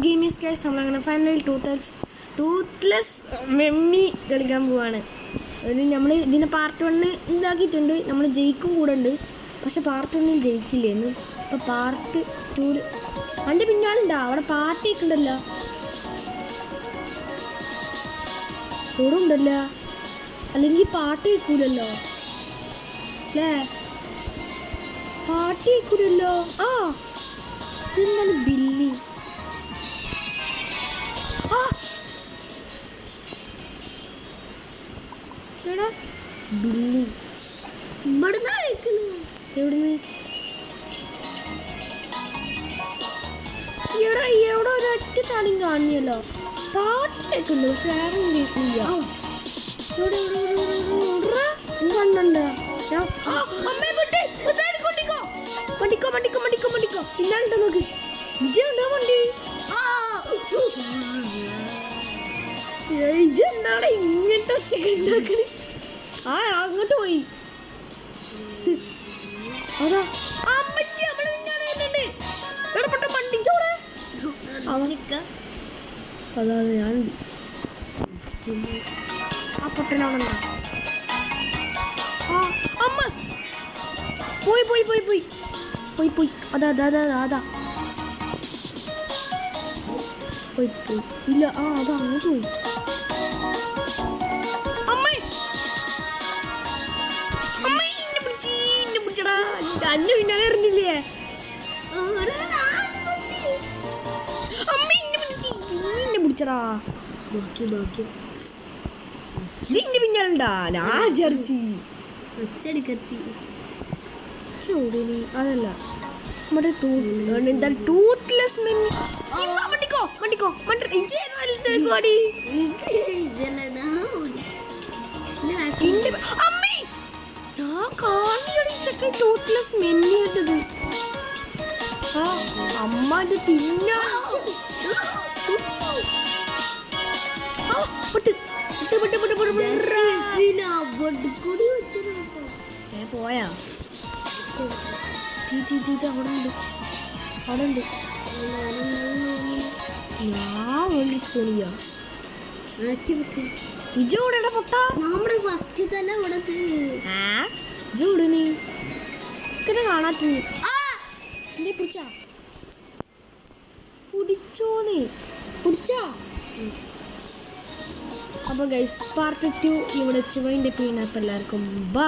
Gamers guys നമ്മളങ്ങനെ finally toothless മെമ്മി കളിക്കാൻ പോവാണ്. അതിന് നമ്മൾ ഇതിനെ പാർട്ട് 1 ഇതാക്കിയിട്ടുണ്ട്. നമ്മൾ ജയിക്കും കൂടെ ഉണ്ട്, പക്ഷെ പാർട്ട് 1 ജയിക്കില്ലേന്ന്. അപ്പോൾ പാർട്ട് 2 അതിൻ്റെ പിന്നാലുണ്ടാ അവിടെ പാർട്ടിയൊക്കെ ഉണ്ടല്ലോ, ഇവിടെ ഉണ്ടല്ലോ, അല്ലെങ്കിൽ പാർട്ടി വയ്ക്കൂലല്ലോ അല്ലേ? പാർട്ടി വയ്ക്കൂലല്ലോ. ആ ഇതെന്താണ് ബില്ലി? എടാ ബില്ലി ഇവിടുന്ന് എവിടുന്ന്? എടാ എവിടെ ഒരൊറ്റ കളിയും കാണിയല്ലോ. പാട്ട് കേൾക്കുന്നുണ്ട്, പക്ഷെ വേറെ ഒന്നും കേൾക്കുന്നില്ല. കണ്ടോ പിന്നാണ്ടോ നോക്ക്, വിജയുണ്ടോ വണ്ടി? ഇജെന്താണ് ഇങ്ങനത്തെ ഒച്ചക്ക് ഉണ്ടാക്കണേ? ആ അങ്ങോട്ട് പോയി. അതാ അമ്മച്ചി നമ്മള് പിന്നാലെ ഇടപെട്ട വണ്ടിച്ചോടെ. അതാ ഞാനുണ്ട്. ആ പൊട്ടനാണല്ലോ. ആ അമ്മ പോയി പോയി പോയി പോയി പോയി പോയി അതാ അതാ അതാ അതാ പോയി പോയി. ഇല്ല ആ അതാ അങ്ങോട്ട് പോയി. അന്നെ പിന്നാലെ അറിഞ്ഞില്ലേ? അമ്മ പിടിച്ചടാ. പിന്നാലുണ്ടാ ഞാൻ ചർച്ചി ചൂടിനി അതല്ല നമ്മുടെ ടൂത്ത്ലെസ് മെമ്മി. ടൂത്ത്ലെസ് മെമ്മി ആയിട്ടത്. ആ അമ്മ അത് പിന്നെ പോയാ അവിടെ ഉണ്ട് അവിടെ ഉണ്ട്. ഞാൻ വേണ്ടി തോന്നിയാ ഇജോടെ പൊട്ട നമ്മുടെ ഫസ്റ്റ് തന്നെ ജോടിനി കാണാത്ത എന്നെ പിടിച്ചാ പിടിച്ചോന്ന് പിടിച്ചാ. അപ്പോൾ ഗൈസ് പാർട്ട് 2 ഇവിടെ വെച്ച് വൈൻഡപ്പ് ചെയ്യുന്ന എല്ലാവർക്കും ബൈ.